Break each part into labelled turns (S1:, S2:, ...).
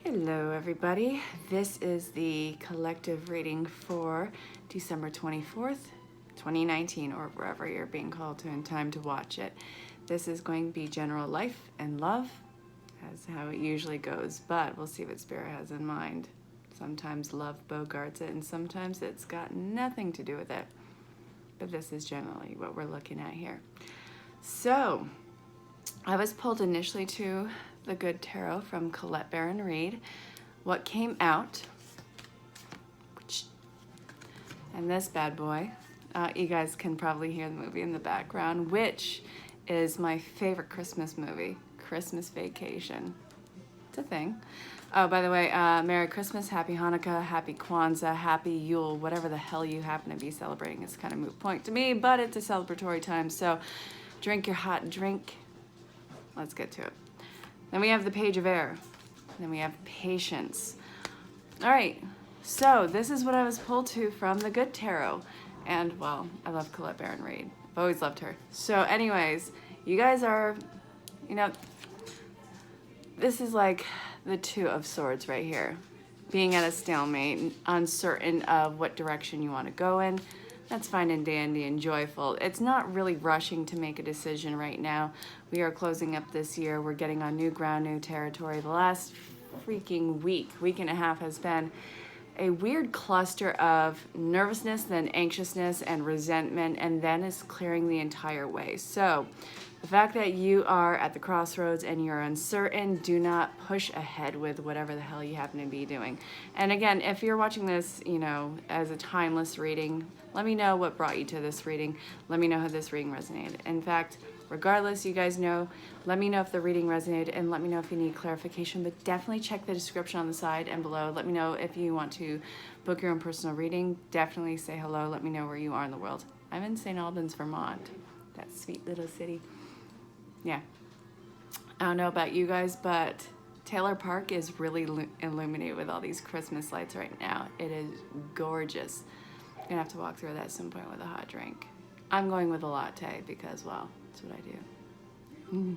S1: Hello everybody, this is the collective reading for December 24th, 2019, or wherever you're being called to in time to watch it. This is going to be general life and love, as how it usually goes, but we'll see what Spirit has in mind. Sometimes love bogarts it, and sometimes it's got nothing to do with it. But this is generally what we're looking at here. So, I was pulled initially to the Good Tarot from Colette Baron Reed. What came out, and this bad boy, you guys can probably hear the movie in the background, which is my favorite Christmas movie, Christmas Vacation. It's a thing. Oh, by the way, Merry Christmas, Happy Hanukkah, Happy Kwanzaa, Happy Yule, whatever the hell you happen to be celebrating. It's kind of moot point to me, but it's a celebratory time, so drink your hot drink. Let's get to it. Then we have the Page of Air. Then we have Patience. All right, so this is what I was pulled to from the Good Tarot. And, well, I love Colette Baron Reed. I've always loved her. So anyways, you guys are, this is like the Two of Swords right here. Being at a stalemate, uncertain of what direction you want to go in. That's fine and dandy and joyful. It's not really rushing to make a decision right now. We are closing up this year. We're getting on new ground, new territory. The last freaking week and a half has been a weird cluster of nervousness, then anxiousness and resentment, and then it's clearing the entire way. So the fact that you are at the crossroads and you're uncertain, do not push ahead with whatever the hell you happen to be doing. And again, if you're watching this, as a timeless reading, let me know what brought you to this reading. Let me know how this reading resonated. In fact, regardless, you guys know, let me know if the reading resonated and let me know if you need clarification, but definitely check the description on the side and below. Let me know if you want to book your own personal reading. Definitely say hello. Let me know where you are in the world. I'm in St. Albans, Vermont, that sweet little city. Yeah, I don't know about you guys, but Taylor Park is really illuminated with all these Christmas lights right now. It is gorgeous. I'm gonna have to walk through that at some point with a hot drink. I'm going with a latte because, well, that's what I do.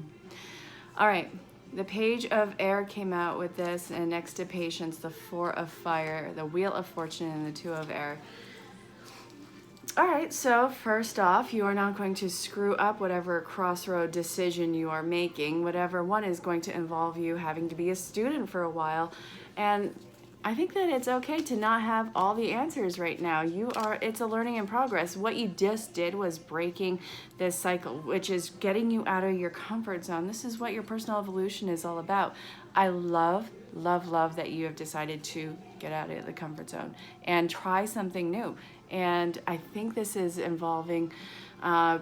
S1: All right, the Page of Air came out with this, and next to Patience, the Four of Fire, the Wheel of Fortune, and the Two of Air. All right, so first off, you are not going to screw up whatever crossroad decision you are making. Whatever one is going to involve you having to be a student for a while. And I think that it's okay to not have all the answers right now. It's a learning in progress. What you just did was breaking this cycle, which is getting you out of your comfort zone. This is what your personal evolution is all about. I love that you have decided to get out of the comfort zone and try something new. And I think this is involving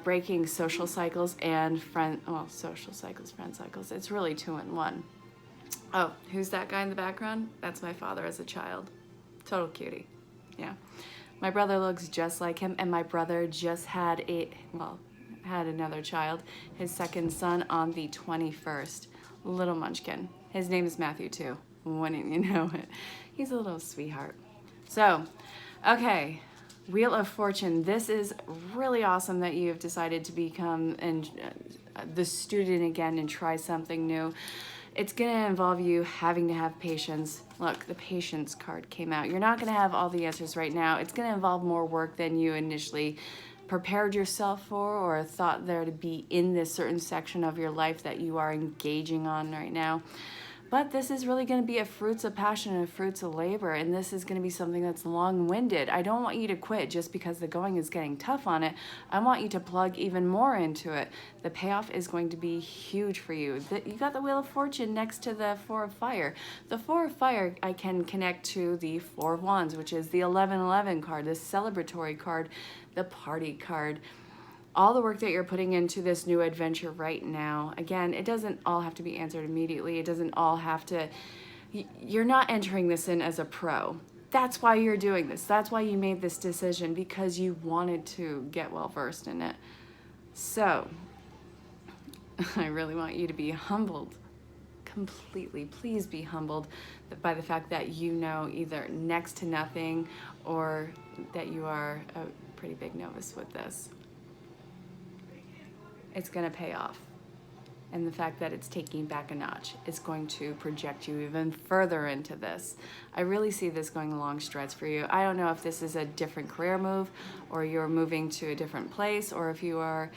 S1: breaking social cycles and friend cycles. It's really two in one. Oh, who's that guy in the background? That's my father as a child. Total cutie. Yeah. My brother looks just like him, and my brother just had another child, his second son, on the 21st. Little munchkin. His name is Matthew too. Wouldn't you know it? He's a little sweetheart. So, okay. Wheel of Fortune. This is really awesome that you have decided to become the student again and try something new. It's going to involve you having to have patience. Look, the Patience card came out. You're not going to have all the answers right now. It's going to involve more work than you initially prepared yourself for or thought there to be in this certain section of your life that you are engaging on right now. But this is really going to be a fruits of passion and fruits of labor, and this is going to be something that's long-winded. I don't want you to quit just because the going is getting tough on it. I want you to plug even more into it. The payoff is going to be huge for you. You got the Wheel of Fortune next to the Four of Fire. The Four of Fire I can connect to the Four of Wands, which is the 1111 card, the celebratory card, the party card. All the work that you're putting into this new adventure right now, again, it doesn't all have to be answered immediately. It doesn't all have to, you're not entering this in as a pro. That's why you're doing this. That's why you made this decision, because you wanted to get well versed in it. So, I really want you to be humbled completely. Please be humbled by the fact that you know either next to nothing or that you are a pretty big novice with this. It's going to pay off. and the fact that it's taking back a notch is going to project you even further into this. I really see this going a long stretch for you. I don't know if this is a different career move, or you're moving to a different place, or if you are,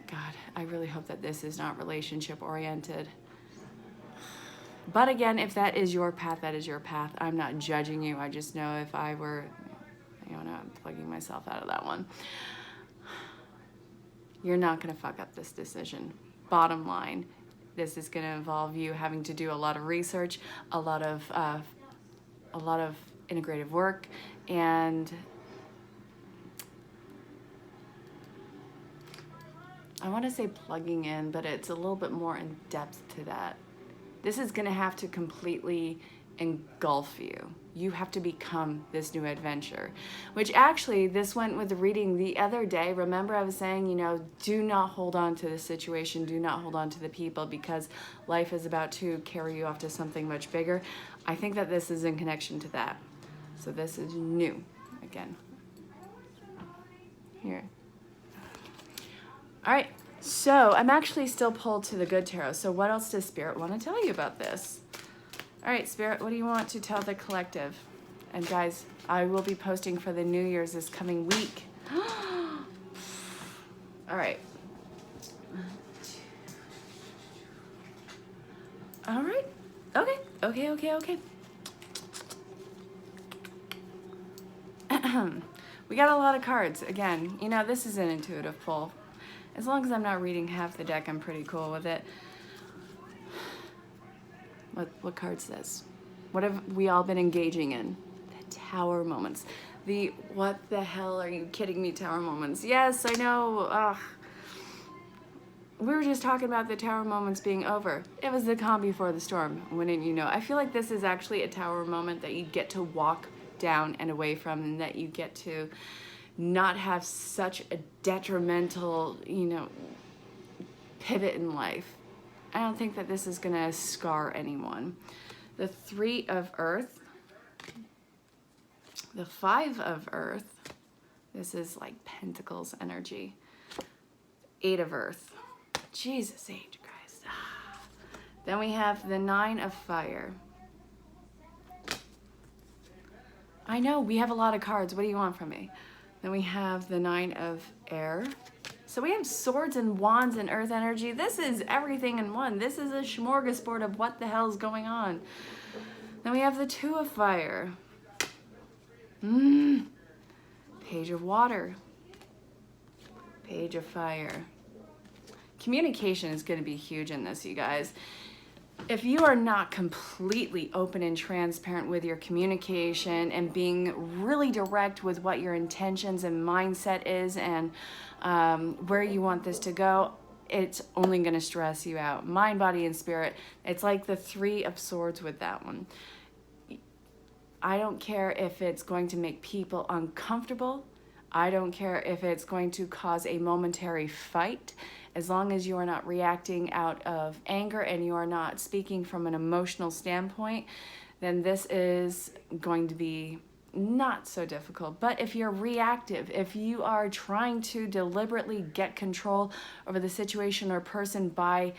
S1: God, I really hope that this is not relationship oriented. But again, if that is your path, that is your path. I'm not judging you. I just know if I were, I'm plugging myself out of that one. You're not going to fuck up this decision. Bottom line, this is going to involve you having to do a lot of research, a lot of integrative work, and I want to say plugging in, but it's a little bit more in depth to that. This is going to have to completely engulf you. You have to become this new adventure, which actually this went with the reading the other day. Remember I was saying, do not hold on to the situation, do not hold on to the people, because life is about to carry you off to something much bigger. I think that this is in connection to that. So this is new again. Here. All right, so I'm actually still pulled to the good tarot. So what else does Spirit want to tell you about this? All right, Spirit, what do you want to tell the collective? And guys, I will be posting for the New Year's this coming week. All right. All right. Okay. We got a lot of cards. Again, this is an intuitive pull. As long as I'm not reading half the deck, I'm pretty cool with it. What card says? What have we all been engaging in? The Tower moments. The what the hell are you kidding me Tower moments. Yes, I know. We were just talking about the Tower moments being over. It was the calm before the storm, wouldn't you know? I feel like this is actually a Tower moment that you get to walk down and away from, and that you get to not have such a detrimental, pivot in life. I don't think that this is going to scar anyone. The 3 of Earth, the 5 of Earth, this is like Pentacles energy. 8 of Earth, Jesus H. Christ. Then we have the 9 of Fire. I know, we have a lot of cards. What do you want from me? Then we have the 9 of Air. So we have swords and wands and earth energy. This is everything in one. This is a smorgasbord of what the hell's going on. Then we have the 2 of Fire. Page of Water. Page of Fire. Communication is going to be huge in this, you guys. If you are not completely open and transparent with your communication and being really direct with what your intentions and mindset is and where you want this to go, it's only going to stress you out. Mind, body, and spirit. It's like the 3 of Swords with that one. I don't care if it's going to make people uncomfortable. I don't care if it's going to cause a momentary fight. As long as you are not reacting out of anger and you are not speaking from an emotional standpoint, then this is going to be not so difficult. But if you're reactive, if you are trying to deliberately get control over the situation or person by,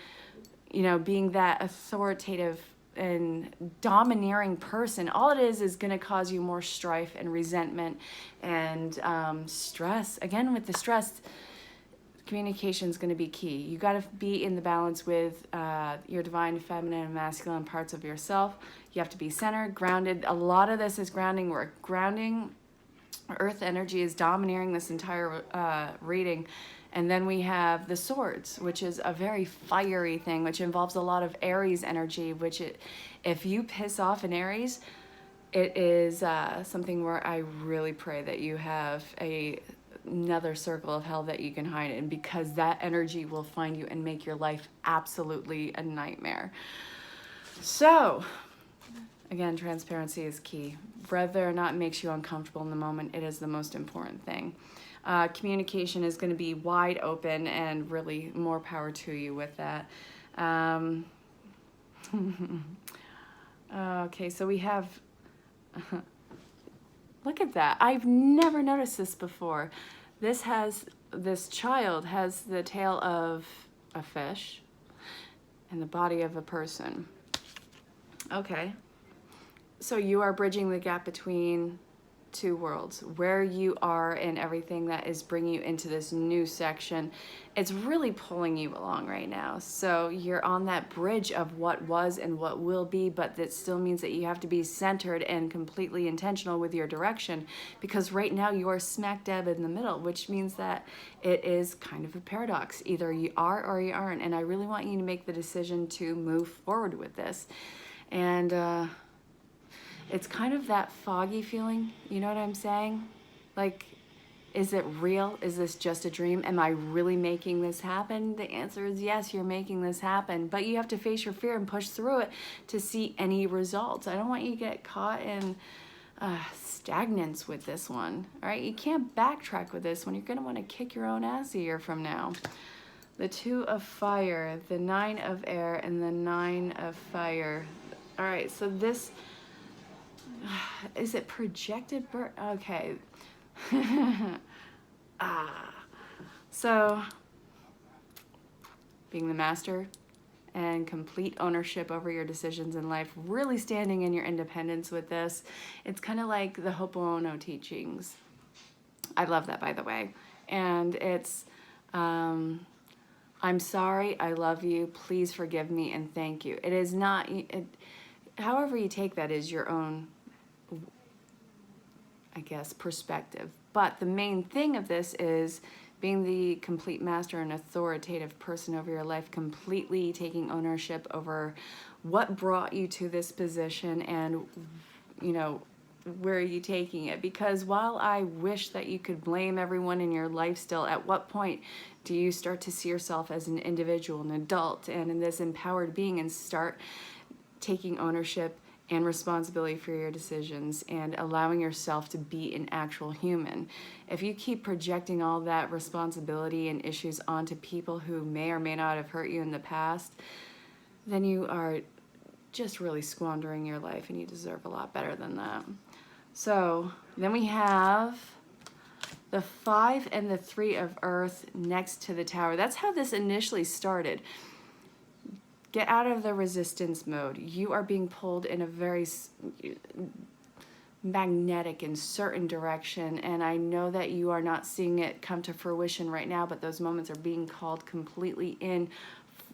S1: being that authoritative and domineering person, all it is going to cause you more strife and resentment and stress. Again, with the stress, communication is going to be key. You got to be in the balance with your divine feminine and masculine parts of yourself. You have to be centered, grounded. A lot of this is grounding work. Grounding, earth energy is domineering this entire reading. And then we have the swords, which is a very fiery thing, which involves a lot of Aries energy, if you piss off an Aries, it is something where I really pray that you have another circle of hell that you can hide in, because that energy will find you and make your life absolutely a nightmare. So, again, transparency is key. Whether or not it makes you uncomfortable in the moment, it is the most important thing. Communication is going to be wide open, and really more power to you with that. Okay, so we have... Look at that. I've never noticed this before. This child has the tail of a fish, and the body of a person. Okay. So you are bridging the gap between two worlds, where you are and everything that is bringing you into this new section. It's really pulling you along right now. So you're on that bridge of what was and what will be, but that still means that you have to be centered and completely intentional with your direction, because right now you are smack dab in the middle, which means that it is kind of a paradox. Either you are or you aren't. And I really want you to make the decision to move forward with this. And it's kind of that foggy feeling, you know what I'm saying? Like, is it real? Is this just a dream? Am I really making this happen? The answer is yes, you're making this happen, but you have to face your fear and push through it to see any results. I don't want you to get caught in stagnance with this one, all right? You can't backtrack with this one. You're gonna wanna kick your own ass a year from now. The 2 of fire, the 9 of air, and the 9 of fire. All right, so this, is it projected birth? Okay. So being the master and complete ownership over your decisions in life, really standing in your independence with this. It's kind of like the Ho'oponopono teachings. I love that, by the way. And it's, I'm sorry, I love you, please forgive me, and thank you. It is not, however you take that is your own, I guess, perspective. But the main thing of this is being the complete master and authoritative person over your life, completely taking ownership over what brought you to this position and, you know, where are you taking it? Because while I wish that you could blame everyone in your life still, at what point do you start to see yourself as an individual, an adult, and in this empowered being, and start taking ownership and responsibility for your decisions and allowing yourself to be an actual human? If you keep projecting all that responsibility and issues onto people who may or may not have hurt you in the past, then you are just really squandering your life, and you deserve a lot better than that. So then we have the 5 and the 3 of earth next to the tower. That's how this initially started. Get out of the resistance mode. You are being pulled in a very magnetic and certain direction, and I know that you are not seeing it come to fruition right now, but those moments are being called completely in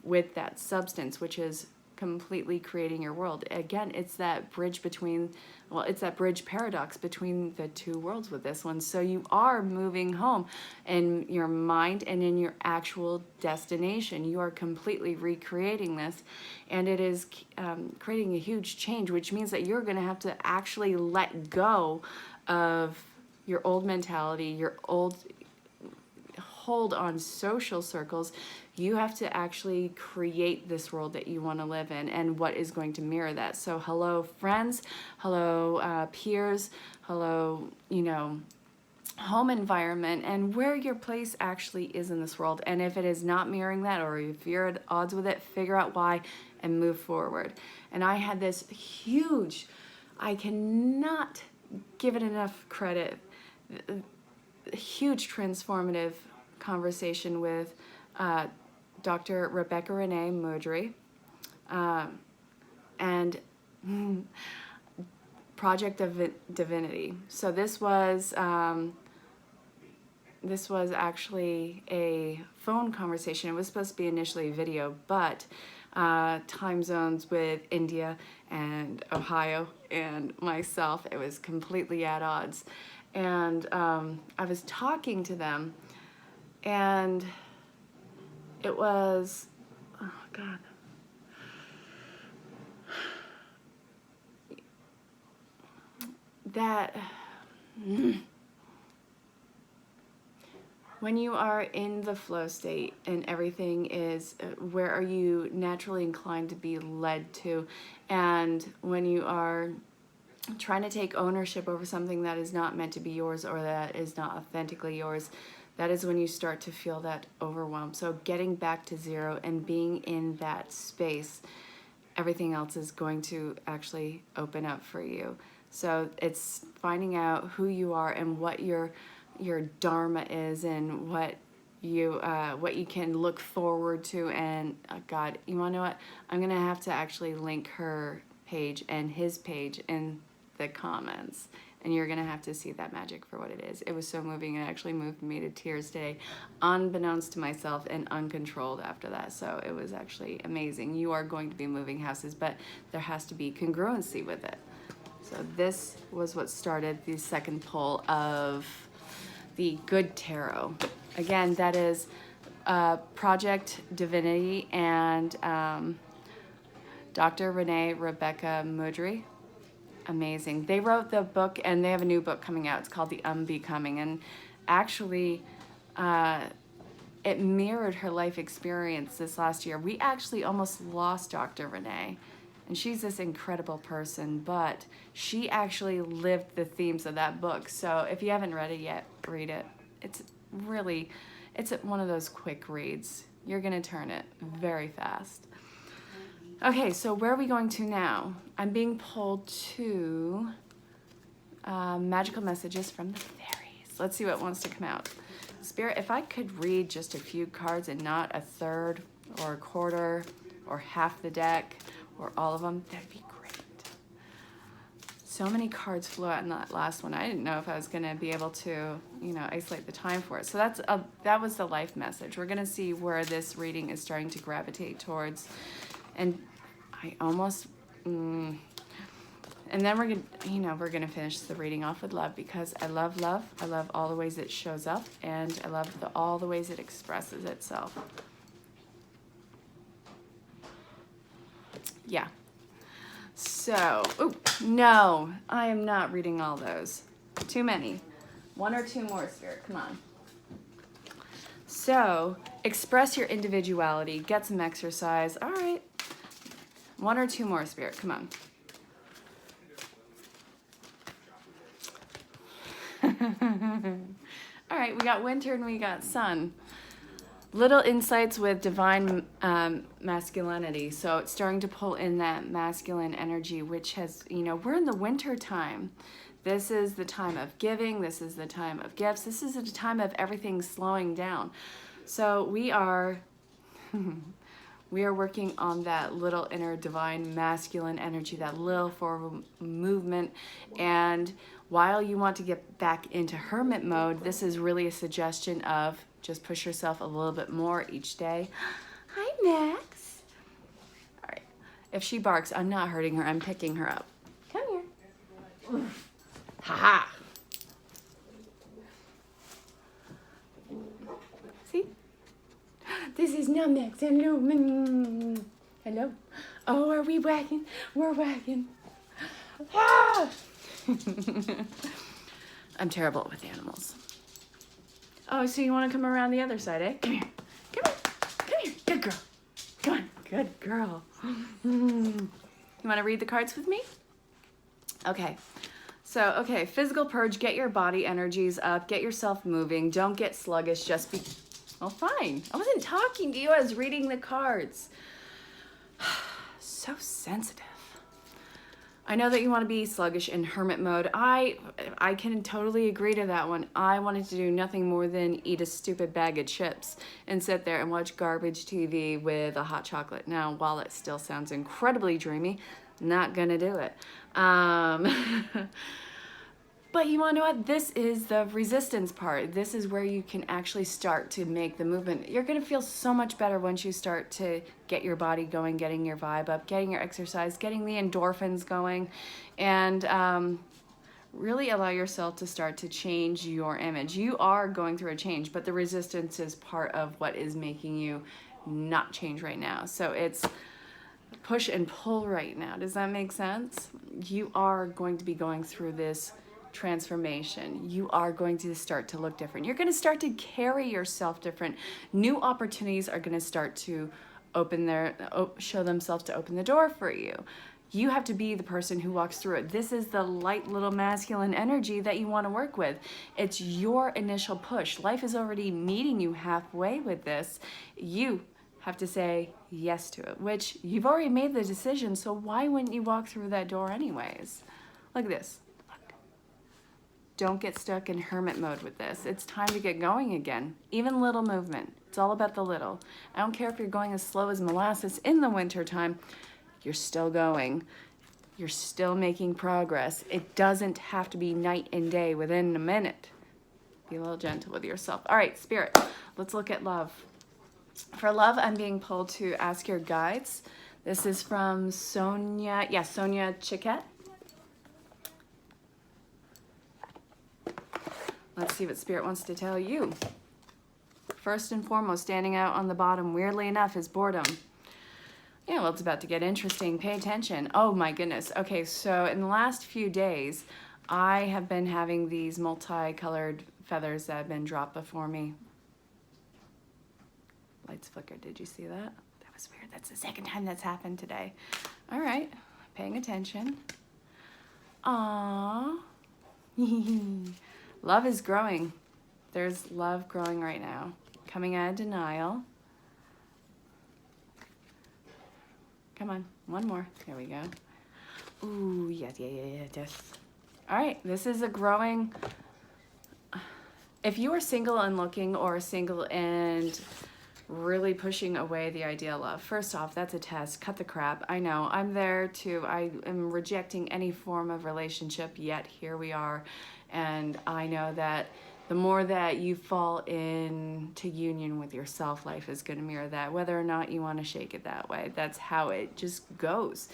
S1: with that substance, which is completely creating your world. Again, it's that bridge between, well, it's that bridge paradox between the two worlds with this one. So you are moving home in your mind and in your actual destination. You are completely recreating this, and it is creating a huge change, which means that you're going to have to actually let go of your old mentality, your old hold on social circles. You have to actually create this world that you want to live in and what is going to mirror that. So hello friends, hello peers, hello, you know, home environment, and where your place actually is in this world. And if it is not mirroring that, or if you're at odds with it, figure out why and move forward. And I had this huge, I cannot give it enough credit, huge transformative conversation with Dr. Rebecca Renee Mudry, and Project of Divinity. So this was actually a phone conversation. It was supposed to be initially a video, but time zones with India and Ohio and myself, it was completely at odds. And I was talking to them, and it was, oh God. That when you are in the flow state and everything is, where are you naturally inclined to be led to? And when you are trying to take ownership over something that is not meant to be yours, or that is not authentically yours, that is when you start to feel that overwhelm. So getting back to zero and being in that space, everything else is going to actually open up for you. So it's finding out who you are and what your dharma is, and what what you can look forward to. And God, you want to know what? I'm gonna have to actually link her page and his page in the comments, and you're gonna have to see that magic for what it is. It was so moving. It actually moved me to tears today, unbeknownst to myself and uncontrolled after that. So it was actually amazing. You are going to be moving houses, but there has to be congruency with it. So this was what started the second pull of the Good Tarot. Again, that is Project Divinity and Dr. Renee Rebecca Mudry. Amazing. They wrote the book, and they have a new book coming out. It's called The Unbecoming. And actually, it mirrored her life experience this last year. We actually almost lost Dr. Renee. And she's this incredible person, but she actually lived the themes of that book. So if you haven't read it yet, read it. It's one of those quick reads. You're going to turn it very fast. Okay, so where are we going to now? I'm being pulled to magical messages from the fairies. Let's see what wants to come out. Spirit, if I could read just a few cards and not a third or a quarter or half the deck or all of them, that'd be great. So many cards flew out in that last one. I didn't know if I was going to be able to, isolate the time for it. So that was the life message. We're going to see where this reading is starting to gravitate towards. And I almost, and then we're gonna finish the reading off with love, because I love love. I love all the ways it shows up, and I love all the ways it expresses itself. Yeah. So, no, I am not reading all those. Too many. One or two more, Spirit, come on. So, express your individuality, get some exercise. All right. One or two more, Spirit, come on. All right, we got winter and we got sun. Little insights with divine masculinity. So it's starting to pull in that masculine energy, which has, we're in the winter time. This is the time of giving. This is the time of gifts. This is the time of everything slowing down. So we are working on that little inner divine masculine energy, that little forward movement. And while you want to get back into hermit mode, this is really a suggestion of just push yourself a little bit more each day. Hi, Max. All right. If she barks, I'm not hurting her. I'm picking her up. Come here. Ha-ha. See? This is not Max. Hello. Hello. Oh, are we wagging? We're wagging. Ah! I'm terrible with animals. Oh, so you want to come around the other side, eh? Come here. Come here. Come here. Good girl. Come on. Good girl. You want to read the cards with me? Okay. So, physical purge. Get your body energies up. Get yourself moving. Don't get sluggish. Just be... Oh, fine. I wasn't talking to you. I was reading the cards. So sensitive. I know that you want to be sluggish in hermit mode. I can totally agree to that one. I wanted to do nothing more than eat a stupid bag of chips and sit there and watch garbage TV with a hot chocolate. Now, while it still sounds incredibly dreamy, not gonna do it. But you want to know what? This is the resistance part. This is where you can actually start to make the movement. You're going to feel so much better once you start to get your body going, getting your vibe up, getting your exercise, getting the endorphins going, and really allow yourself to start to change your image. You are going through a change, but the resistance is part of what is making you not change right now. So it's push and pull right now. Does that make sense? You are going to be going through this transformation. You are going to start to look different. You're going to start to carry yourself different. New opportunities are going to start to show themselves to open the door for you. You have to be the person who walks through it. This is the light little masculine energy that you want to work with. It's your initial push. Life is already meeting you halfway with this. You have to say yes to it, which you've already made the decision, so why wouldn't you walk through that door anyways? Look at this. Don't get stuck in hermit mode with this. It's time to get going again. Even little movement. It's all about the little. I don't care if you're going as slow as molasses in the wintertime. You're still going. You're still making progress. It doesn't have to be night and day within a minute. Be a little gentle with yourself. All right, Spirit, let's look at love. For love, I'm being pulled to ask your guides. This is from Sonia. Yeah, Sonia Chiquette. Let's see what Spirit wants to tell you. First and foremost, standing out on the bottom, weirdly enough, is boredom. Yeah, well, it's about to get interesting. Pay attention. Oh my goodness. Okay, so in the last few days, I have been having these multicolored feathers that have been dropped before me. Lights flickered. Did you see that? That was weird. That's the second time that's happened today. All right, paying attention. Aww. Love is growing. There's love growing right now. Coming out of denial. Come on, one more. Here we go. Ooh, yes. All right, this is a growing... If you are single and looking, or single and really pushing away the idea of love, first off, that's a test. Cut the crap. I know, I'm there too. I am rejecting any form of relationship, yet here we are. And I know that the more that you fall into union with yourself, life is going to mirror that, whether or not you want to shake it that way. That's how it just goes.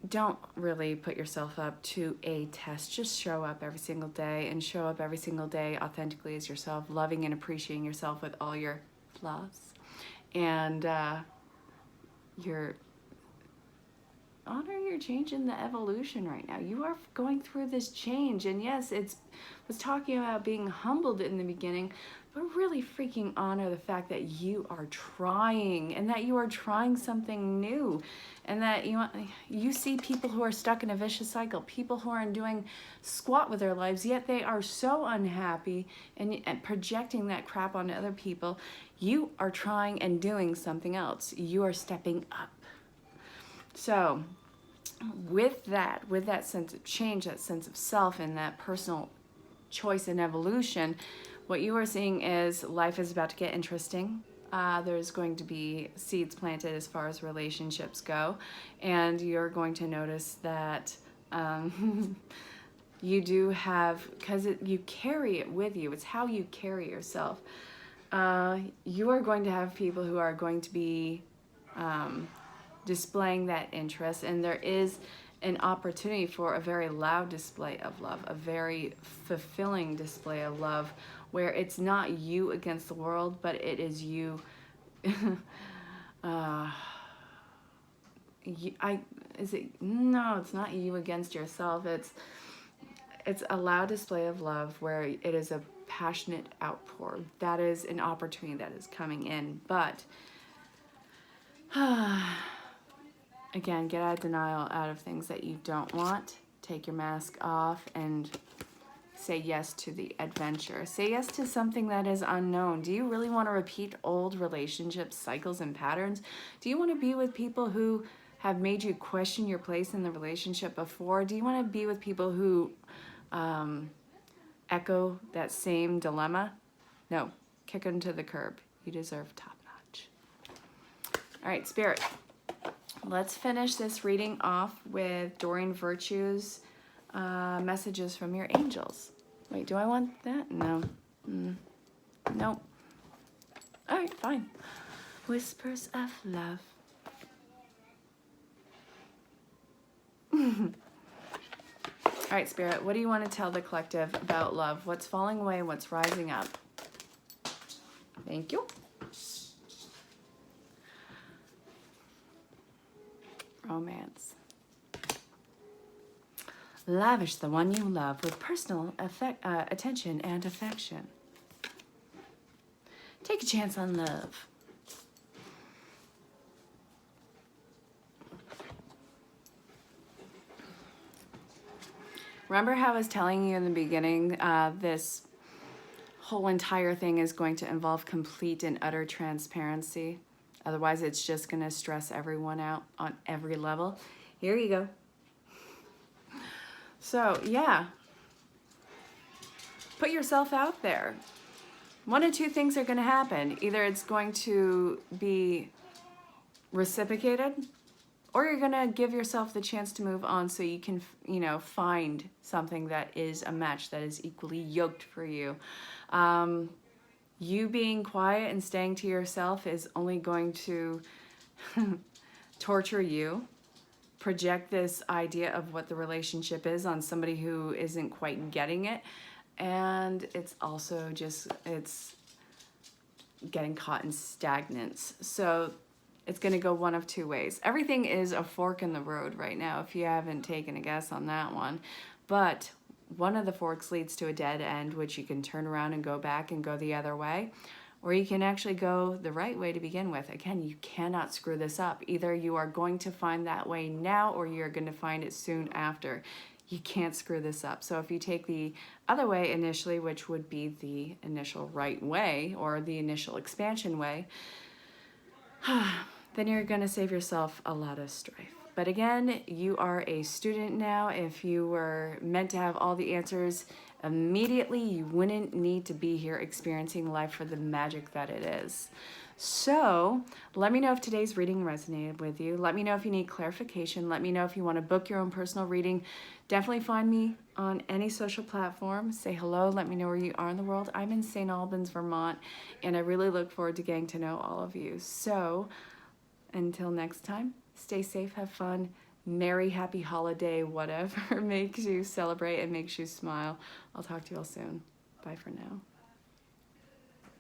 S1: Don't really put yourself up to a test. Just show up every single day, and show up every single day authentically as yourself, loving and appreciating yourself with all your flaws. And honor your change in the evolution right now. You are going through this change, and yes, was talking about being humbled in the beginning, but really freaking honor the fact that you are trying, and that you are trying something new, and that you see people who are stuck in a vicious cycle, people who are doing squat with their lives, yet they are so unhappy and projecting that crap onto other people. You are trying and doing something else. You are stepping up. So with that sense of change, that sense of self, and that personal choice and evolution, what you are seeing is life is about to get interesting. There's going to be seeds planted as far as relationships go, and you're going to notice that you do have, because you carry it with you. It's how you carry yourself. You are going to have people who are going to be displaying that interest, and there is an opportunity for a very loud display of love, a very fulfilling display of love, where it's not you against the world, but it is you. No, it's not you against yourself. It's a loud display of love where it is a passionate outpour. That is an opportunity that is coming in, but again, get out of denial, out of things that you don't want. Take your mask off and say yes to the adventure. Say yes to something that is unknown. Do you really want to repeat old relationship cycles and patterns? Do you want to be with people who have made you question your place in the relationship before? Do you want to be with people who echo that same dilemma? No, kick them to the curb. You deserve top notch. All right, Spirit. Let's finish this reading off with Doreen Virtue's messages from your angels. Wait, do I want that? No. Nope. All right, fine. Whispers of love. All right, Spirit, what do you want to tell the collective about love? What's falling away? What's rising up? Thank you. Romance. Lavish the one you love with personal attention and affection. Take a chance on love. Remember how I was telling you in the beginning, this whole entire thing is going to involve complete and utter transparency. Otherwise, it's just going to stress everyone out on every level. Here you go. So, yeah. put yourself out there. One of two things are going to happen. Either it's going to be reciprocated, or you're going to give yourself the chance to move on so you can, you know, find something that is a match that is equally yoked for you. You being quiet and staying to yourself is only going to torture you, project this idea of what the relationship is on somebody who isn't quite getting it. And it's also just, it's getting caught in stagnance. So it's going to go one of two ways. Everything is a fork in the road right now, if you haven't taken a guess on that one. But one of the forks leads to a dead end, which you can turn around and go back and go the other way. Or you can actually go the right way to begin with. Again, you cannot screw this up. Either you are going to find that way now, or you're going to find it soon after. You can't screw this up. So if you take the other way initially, which would be the initial right way, or the initial expansion way, then you're going to save yourself a lot of strife. But again, you are a student now. If you were meant to have all the answers immediately, you wouldn't need to be here experiencing life for the magic that it is. So let me know if today's reading resonated with you. Let me know if you need clarification. Let me know if you want to book your own personal reading. Definitely find me on any social platform. Say hello. Let me know where you are in the world. I'm in St. Albans, Vermont, and I really look forward to getting to know all of you. So until next time, stay safe, have fun, merry, happy holiday, whatever makes you celebrate and makes you smile. I'll talk to you all soon. Bye for now.